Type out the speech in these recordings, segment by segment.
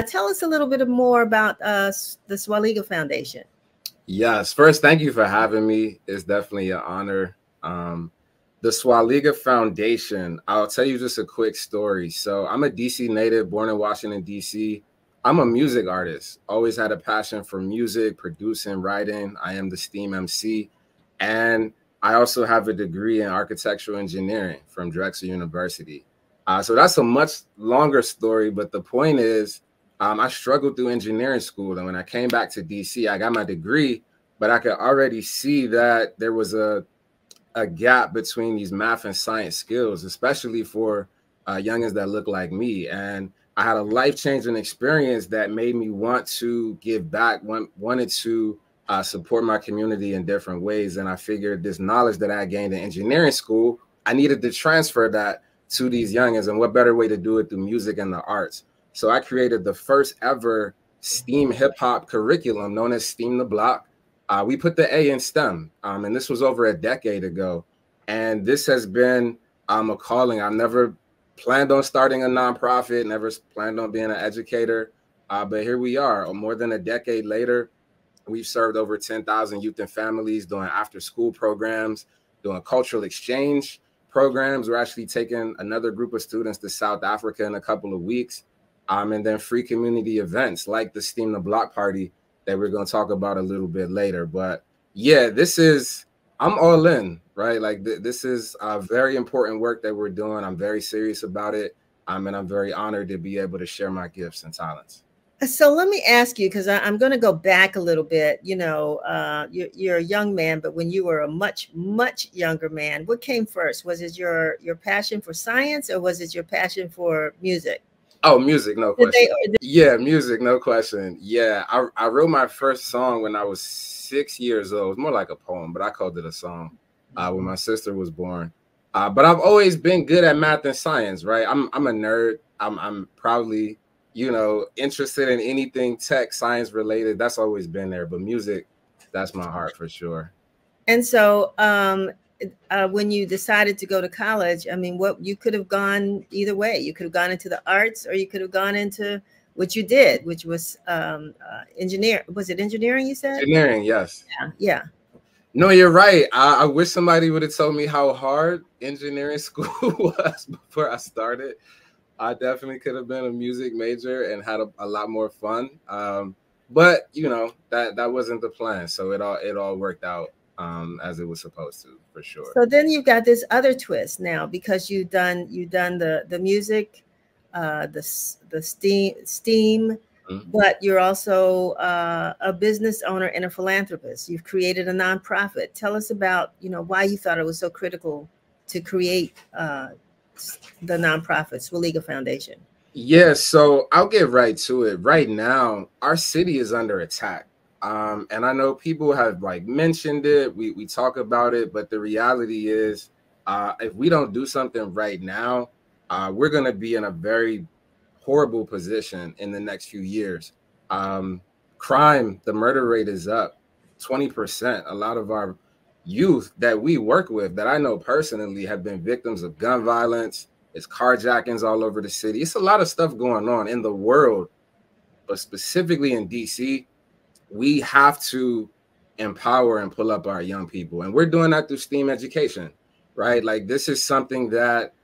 tell us a little bit more about the Swaliga Foundation. Yes, first, thank you for having me. It's definitely an honor. The Swaliga Foundation, I'll tell you just a quick story. So I'm a DC native, born in Washington, DC. I'm a music artist, always had a passion for music, producing, writing. I am the STEAM MC. And I also have a degree in architectural engineering from Drexel University. So that's a much longer story, but the point is, I struggled through engineering school. And when I came back to DC, I got my degree, but I could already see that there was a gap between these math and science skills, especially for youngins that look like me. And I had a life-changing experience that made me want to give back, wanted to support my community in different ways. And I figured this knowledge that I gained in engineering school, I needed to transfer that to these youngins. And what better way to do it through music and the arts? So I created the first ever STEAM hip hop curriculum known as STEAM the Block. We put the A in STEM, and this was over a decade ago. And this has been a calling. I've never planned on starting a nonprofit, never planned on being an educator, but here we are. More than a decade later, we've served over 10,000 youth and families doing after-school programs, doing cultural exchange programs. We're actually taking another group of students to South Africa in a couple of weeks, and then free community events like the STEAM the Block party that we're going to talk about a little bit later. But yeah, I'm all in, right? Like this is a very important work that we're doing. I'm very serious about it. And I'm very honored to be able to share my gifts and talents. So let me ask you, because I'm going to go back a little bit. You know, you're a young man, but when you were a much, much younger man, what came first? Was it your passion for science, or was it your passion for music? Oh, music, no question. Yeah, music, no question. Yeah, I wrote my first song when I was 6 years old. It was more like a poem, but I called it a song when my sister was born. But I've always been good at math and science, right? I'm a nerd. I'm probably, you know, interested in anything tech, science related. That's always been there. But music, that's my heart for sure. And so when you decided to go to college, I mean, you could have gone either way. You could have gone into the arts, or you could have gone into what you did, which was engineer. Was it engineering you said? Engineering, yes. Yeah. No, you're right. I wish somebody would have told me how hard engineering school was before I started. I definitely could have been a music major and had a lot more fun. But you know, that wasn't the plan. So it all worked out as it was supposed to, for sure. So then you've got this other twist now, because you've done the music, the STEAM, but you're also a business owner and a philanthropist. You've created a nonprofit. Tell us about, you know, why you thought it was so critical to create the nonprofit Swaliga Foundation. Yeah, so I'll get right to it. Right now, our city is under attack. And I know people have like mentioned it, we talk about it, but the reality is if we don't do something right now, we're going to be in a very horrible position in the next few years. Crime, the murder rate is up 20%. A lot of our youth that we work with, that I know personally, have been victims of gun violence. It's carjackings all over the city. It's a lot of stuff going on in the world, but specifically in DC. We have to empower and pull up our young people. And we're doing that through STEAM education, right? Like this is something that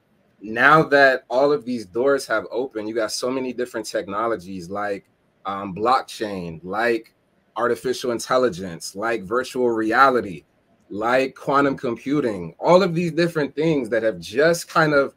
now that all of these doors have opened, you got so many different technologies like blockchain, like artificial intelligence, like virtual reality, like quantum computing, all of these different things that have just kind of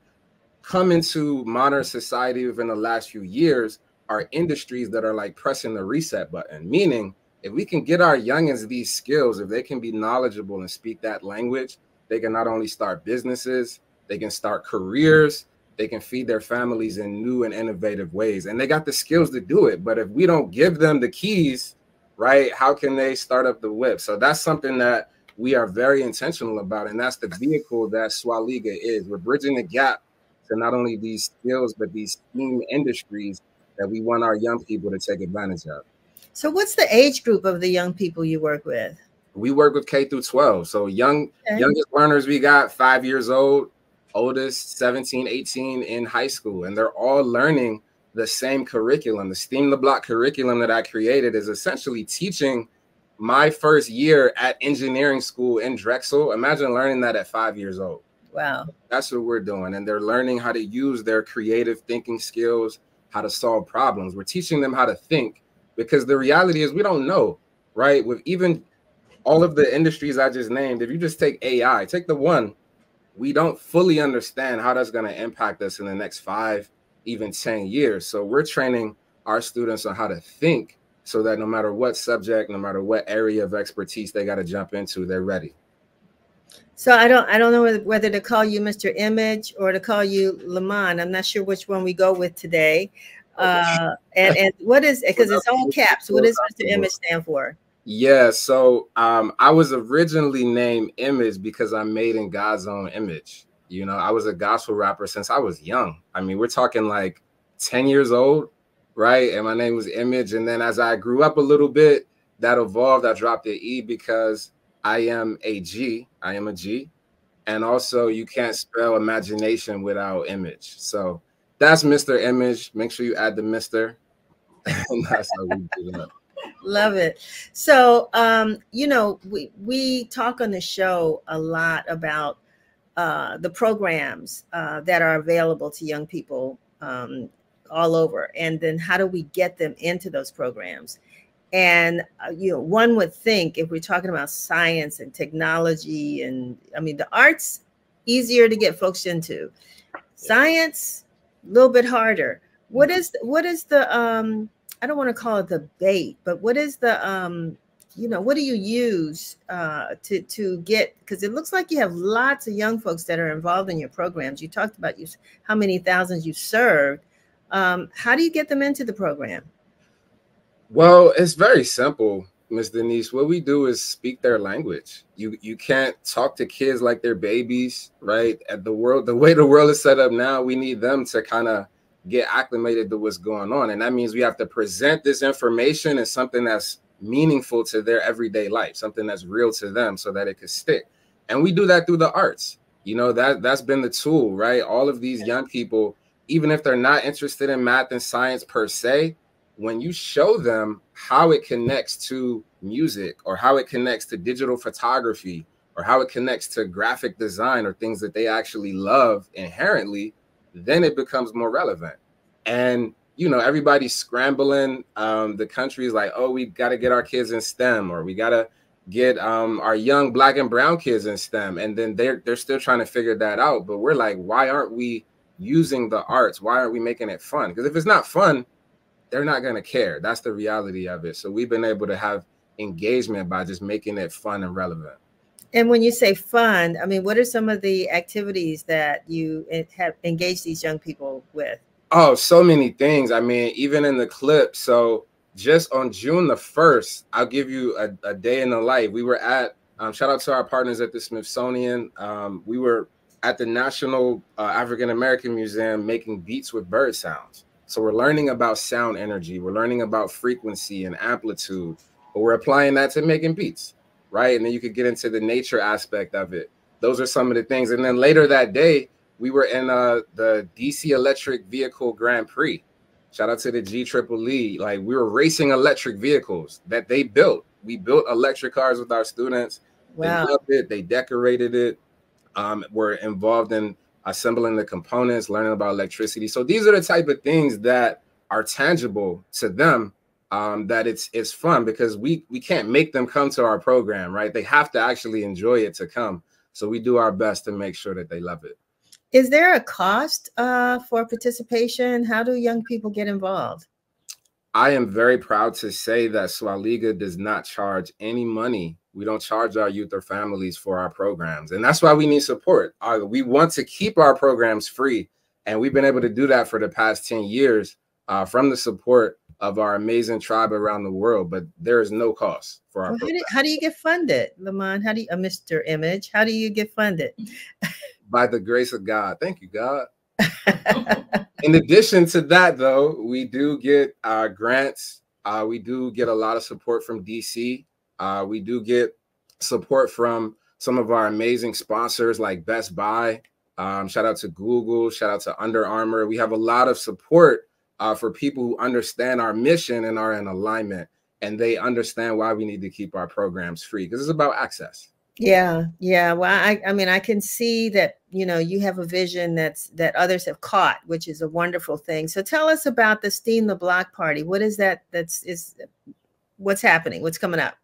come into modern society within the last few years are industries that are like pressing the reset button, meaning if we can get our youngins these skills, if they can be knowledgeable and speak that language, they can not only start businesses, they can start careers, they can feed their families in new and innovative ways. And they got the skills to do it. But if we don't give them the keys, right, how can they start up the whip? So that's something that we are very intentional about. And that's the vehicle that Swaliga is. We're bridging the gap to not only these skills, but these STEAM industries that we want our young people to take advantage of. So what's the age group of the young people you work with? We work with K through 12. So youngest learners, we got 5 years old, oldest 17, 18 in high school. And they're all learning the same curriculum. The STEAM the Block curriculum that I created is essentially teaching my first year at engineering school in Drexel. Imagine learning that at 5 years old. Wow. That's what we're doing. And they're learning how to use their creative thinking skills, how to solve problems. We're teaching them how to think, because the reality is we don't know, right? With even all of the industries I just named, if you just take AI, take the one, we don't fully understand how that's going to impact us in the next 5, even 10 years. So we're training our students on how to think so that no matter what subject, no matter what area of expertise they got to jump into, they're ready. So I don't know whether to call you Mr. Image or to call you Lamont. I'm not sure which one we go with today. And what is, because it's all caps, what does Mr. Image stand for? Yeah, so I was originally named Image because I'm made in God's own image. You know, I was a gospel rapper since I was young. I mean, we're talking like 10 years old, right? And my name was Image. And then as I grew up a little bit, that evolved. I dropped the E because I am a G. I am a G. And also you can't spell imagination without image. So that's Mr. Image. Make sure you add the Mr. And that's how we do that. Love it. So, you know, we talk on the show a lot about the programs that are available to young people all over. And then how do we get them into those programs? And, you know, one would think if we're talking about science and technology and, I mean, the arts, easier to get folks into. Science, a little bit harder. What is the I don't want to call it the bait, but what is the you know, what do you use to get, because it looks like you have lots of young folks that are involved in your programs. You talked about how many thousands you served. How do you get them into the program? Well, it's very simple, Miss Denise. What we do is speak their language. You can't talk to kids like they're babies, right? At the way the world is set up now, we need them to kind of get acclimated to what's going on. And that means we have to present this information as something that's meaningful to their everyday life, something that's real to them so that it could stick. And we do that through the arts. You know, that's been the tool, right? All of these young people, even if they're not interested in math and science per se, when you show them how it connects to music or how it connects to digital photography or how it connects to graphic design or things that they actually love inherently, then it becomes more relevant. And, you know, everybody's scrambling. The country is like, oh, we got to get our kids in STEM, or we got to get our young Black and brown kids in STEM. And then they're still trying to figure that out. But we're like, why aren't we using the arts? Why aren't we making it fun? Because if it's not fun, they're not going to care. That's the reality of it. So we've been able to have engagement by just making it fun and relevant. And when you say fun, I mean, what are some of the activities that you have engaged these young people with? Oh, so many things. I mean, even in the clip. So just on June the 1st, I'll give you a day in the life. We were at, shout out to our partners at the Smithsonian. We were at the National African-American Museum making beats with bird sounds. So we're learning about sound energy. We're learning about frequency and amplitude, but we're applying that to making beats, right? And then you could get into the nature aspect of it. Those are some of the things. And then later that day, we were in the DC Electric Vehicle Grand Prix. Shout out to the GEEE. Like, we were racing electric vehicles that they built. We built electric cars with our students. Wow. They loved it. They decorated it. We're involved in assembling the components, learning about electricity. So these are the type of things that are tangible to them, that it's fun, because we can't make them come to our program, right? They have to actually enjoy it to come. So we do our best to make sure that they love it. Is there a cost for participation? How do young people get involved? I am very proud to say that Swaliga does not charge any money. We don't charge our youth or families for our programs. And that's why we need support. We want to keep our programs free. And we've been able to do that for the past 10 years from the support of our amazing tribe around the world. But there is no cost for our programs. How do you get funded, Lamont? How do you, Mr. Image, how do you get funded? By the grace of God. Thank you, God. In addition to that, though, we do get grants. We do get a lot of support from DC. We do get support from some of our amazing sponsors like Best Buy. Shout out to Google. Shout out to Under Armour. We have a lot of support for people who understand our mission and are in alignment, and they understand why we need to keep our programs free, because it's about access. Yeah, yeah. Well, I mean, I can see that, you know, you have a vision that others have caught, which is a wonderful thing. So tell us about the Steam the Block Party. What is that? What's happening? What's coming up?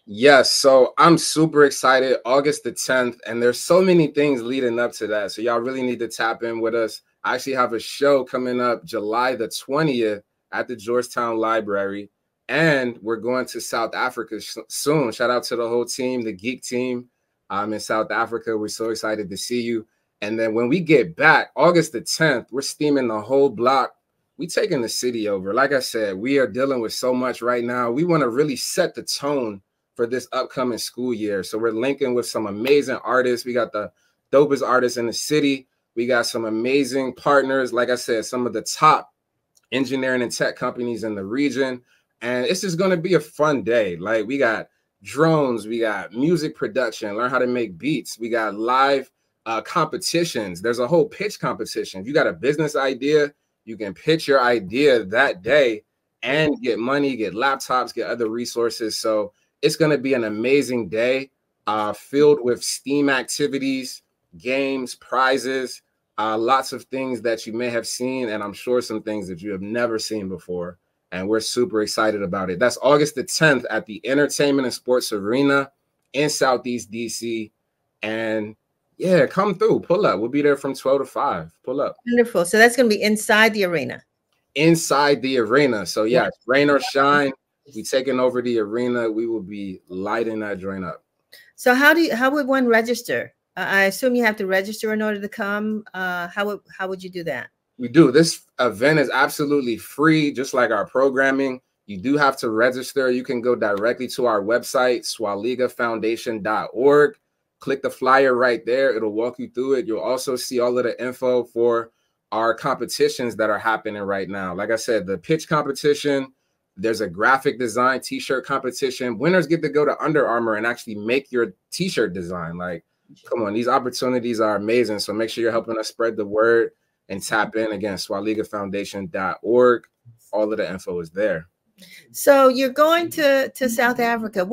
Yes, so I'm super excited. August the 10th, and there's so many things leading up to that. So y'all really need to tap in with us. I actually have a show coming up July the 20th at the Georgetown Library, and we're going to South Africa soon. Shout out to the whole team, the Geek team in South Africa. We're so excited to see you. And then when we get back, August the 10th, we're steaming the whole block. We taking the city over. Like I said, we are dealing with so much right now. We want to really set the tone for this upcoming school year. So we're linking with some amazing artists. We got the dopest artists in the city. We got some amazing partners. Like I said, some of the top engineering and tech companies in the region. And it's just going to be a fun day. Like, we got drones, we got music production, learn how to make beats. We got live competitions. There's a whole pitch competition. If you got a business idea, you can pitch your idea that day and get money, get laptops, get other resources. So it's going to be an amazing day filled with STEAM activities, games, prizes, lots of things that you may have seen, and I'm sure some things that you have never seen before. And we're super excited about it. That's August the 10th at the Entertainment and Sports Arena in Southeast DC. And yeah, come through, pull up. We'll be there from 12 to 5. Pull up. Wonderful. So that's going to be inside the arena. Inside the arena. So yeah, rain or shine, we taking over the arena. We will be lighting that joint up. So how would one register? I assume you have to register in order to come. How would you do that? We do. This event is absolutely free, just like our programming. You do have to register. You can go directly to our website, swaligafoundation.org. Click the flyer right there. It'll walk you through it. You'll also see all of the info for our competitions that are happening right now. Like I said, the pitch competition, there's a graphic design t-shirt competition. Winners get to go to Under Armour and actually make your t-shirt design. Like, come on, these opportunities are amazing. So make sure you're helping us spread the word and tap in. Again, swaligafoundation.org. All of the info is there. So you're going to South Africa.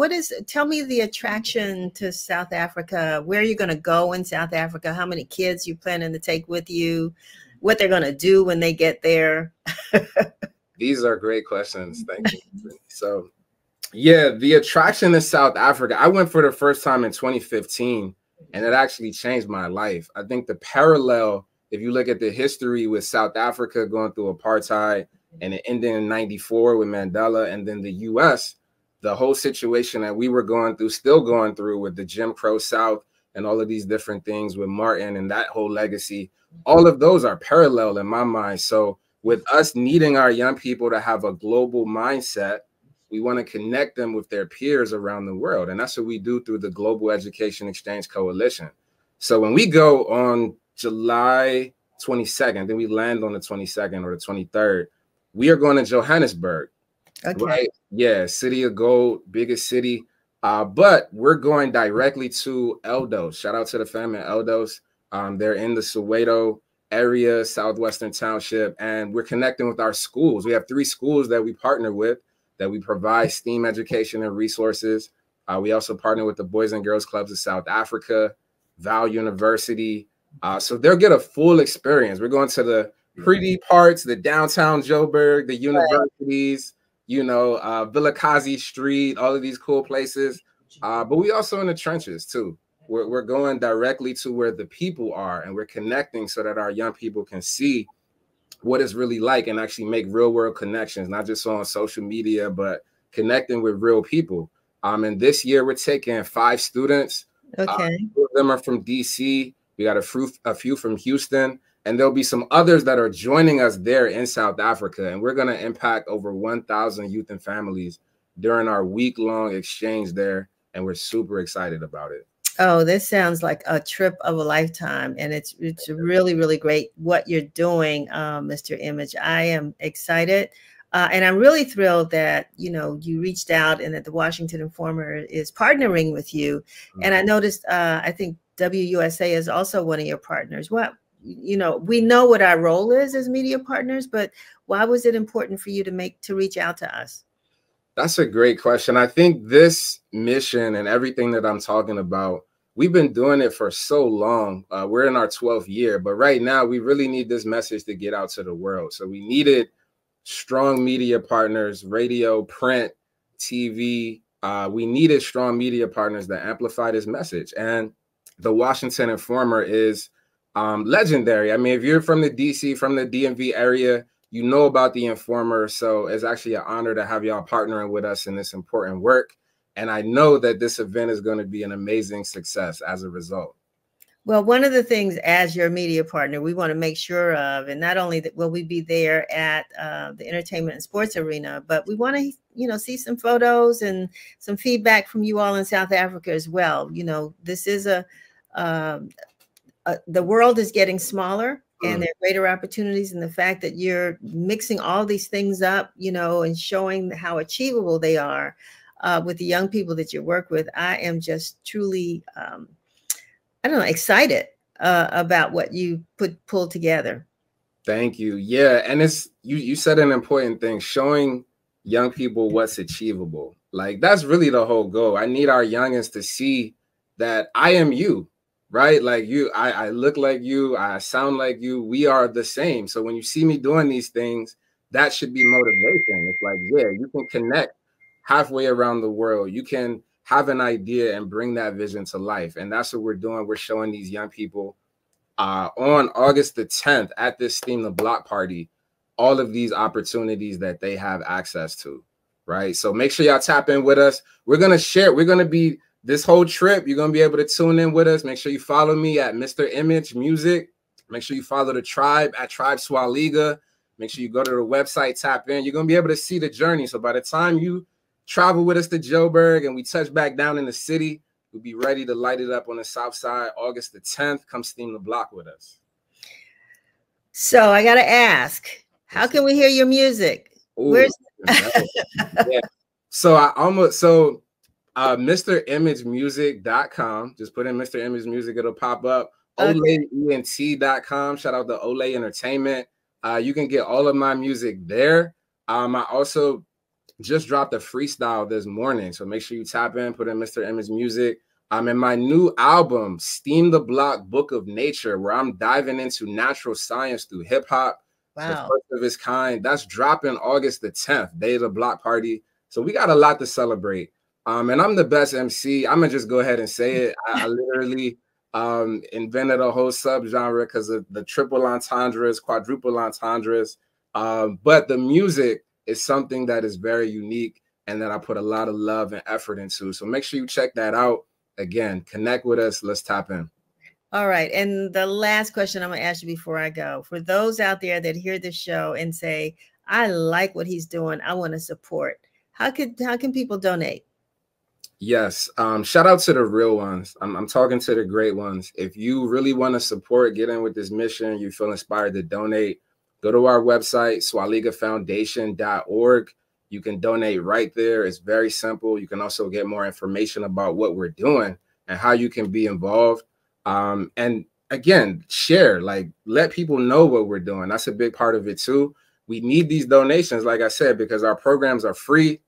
Tell me the attraction to South Africa. Where are you going to go in South Africa? How many kids you planning to take with you? What they're going to do when they get there? These are great questions. Thank you. So yeah, the attraction to South Africa, I went for the first time in 2015, and it actually changed my life. I think the parallel, if you look at the history with South Africa going through apartheid and it ended in 94 with Mandela, and then the US, the whole situation that we were going through, still going through with the Jim Crow South and all of these different things with Martin and that whole legacy, all of those are parallel in my mind. So with us needing our young people to have a global mindset, we want to connect them with their peers around the world. And that's what we do through the Global Education Exchange Coalition. So when we go on July 22nd, then we land on the 22nd or the 23rd, we are going to Johannesburg. Okay. Right? Yeah, City of Gold, biggest city. But we're going directly to Eldos. Shout out to the family at Eldos. They're in the Soweto area, Southwestern Township, and we're connecting with our schools. We have 3 schools that we partner with, that we provide STEAM education and resources. We also partner with the Boys and Girls Clubs of South Africa, Val University. So they'll get a full experience. We're going to the pretty parts, the downtown Joburg, the universities, you know, Vilakazi Street, all of these cool places. But we also in the trenches too. We're going directly to where the people are, and we're connecting so that our young people can see what it's really like and actually make real world connections, not just on social media, but connecting with real people. And this year we're taking 5 students. Okay. 2 of them are from DC. We got a few from Houston, and there'll be some others that are joining us there in South Africa. And we're going to impact over 1,000 youth and families during our week-long exchange there. And we're super excited about it. Oh, this sounds like a trip of a lifetime, and it's really, really great what you're doing, Mr. Image. I am excited, and I'm really thrilled that you reached out and that the Washington Informer is partnering with you. And I noticed, I think WUSA is also one of your partners. you know, we know what our role is as media partners, but why was it important for you to reach out to us? That's a great question. I think this mission and everything that I'm talking about, we've been doing it for so long. We're in our 12th year, but right now we really need this message to get out to the world. So we needed strong media partners, radio, print, TV. We needed strong media partners that amplify this message. And the Washington Informer is legendary. I mean, if you're from the DC, from the DMV area, you know about the Informer. So it's actually an honor to have y'all partnering with us in this important work. And I know that this event is going to be an amazing success as a result. Well, one of the things as your media partner, we want to make sure of, and not only that will we be there at the entertainment and sports arena, but we want to, you know, see some photos and some feedback from you all in South Africa as well. You know, this is the world is getting smaller. And there are greater opportunities, and the fact that you're mixing all these things up, you know, and showing how achievable they are with the young people that you work with. I am just truly, I don't know, excited about what you pulled together. Thank you. Yeah, and it's you said an important thing, showing young people what's achievable. Like that's really the whole goal. I need our youngins to see that I am you. Right? Like you, I look like you, I sound like you, we are the same. So when you see me doing these things, that should be motivation. It's like, yeah, you can connect halfway around the world. You can have an idea and bring that vision to life. And that's what we're doing. We're showing these young people on August the 10th at this Steam the Block party, all of these opportunities that they have access to. Right? So make sure y'all tap in with us. We're going to share. We're going to be this whole trip, you're going to be able to tune in with us. Make sure you follow me at Mr. Image Music. Make sure you follow the tribe at Tribe Swaliga. Make sure you go to the website, tap in. You're going to be able to see the journey. So by the time you travel with us to Joburg and we touch back down in the city, we'll be ready to light it up on the South Side, August the 10th. Come steam the block with us. So I got to ask, how can we hear your music? Ooh, where's yeah. So MrImageMusic.com. Just put in Mr. Image Music, it'll pop up. Okay. OLEENT.com. Shout out to Ole Entertainment. You can get all of my music there. I also just dropped a freestyle this morning, so make sure you tap in, put in Mr. Image Music. In my new album, Steam the Block Book of Nature, where I'm diving into natural science through hip hop. Wow. The first of its kind. That's dropping August the 10th, day of the block party. So we got a lot to celebrate. And I'm the best MC. I'm gonna just go ahead and say it. I literally invented a whole subgenre because of the triple entendres, quadruple entendres. But the music is something that is very unique and that I put a lot of love and effort into. So make sure you check that out. Again, connect with us. Let's tap in. All right. And the last question I'm going to ask you before I go, for those out there that hear this show and say, I like what he's doing, I want to support, how can people donate? Yes. Shout out to the real ones. I'm talking to the great ones. If you really want to support, get in with this mission, you feel inspired to donate, go to our website, swaligafoundation.org. You can donate right there. It's very simple. You can also get more information about what we're doing and how you can be involved. And again, share, like let people know what we're doing. That's a big part of it too. We need these donations, like I said, because our programs are free.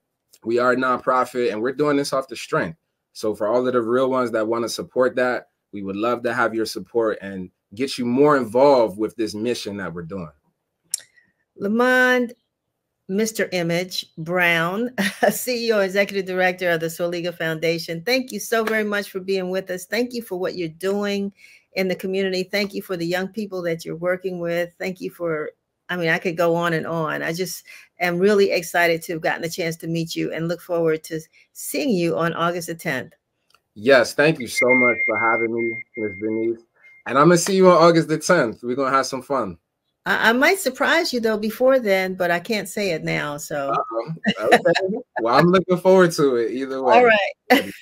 We are a nonprofit and we're doing this off the strength. So for all of the real ones that want to support that, we would love to have your support and get you more involved with this mission that we're doing. Lamond, Mr. Image Brown, CEO, Executive Director of the Swaliga Foundation. Thank you so very much for being with us. Thank you for what you're doing in the community. Thank you for the young people that you're working with. Thank you for, I mean, I could go on and on. I just am really excited to have gotten the chance to meet you and look forward to seeing you on August the 10th. Yes, thank you so much for having me, Ms. Denise. And I'm going to see you on August the 10th. We're going to have some fun. I might surprise you, though, before then, but I can't say it now. So, okay. Well, I'm looking forward to it either way. All right.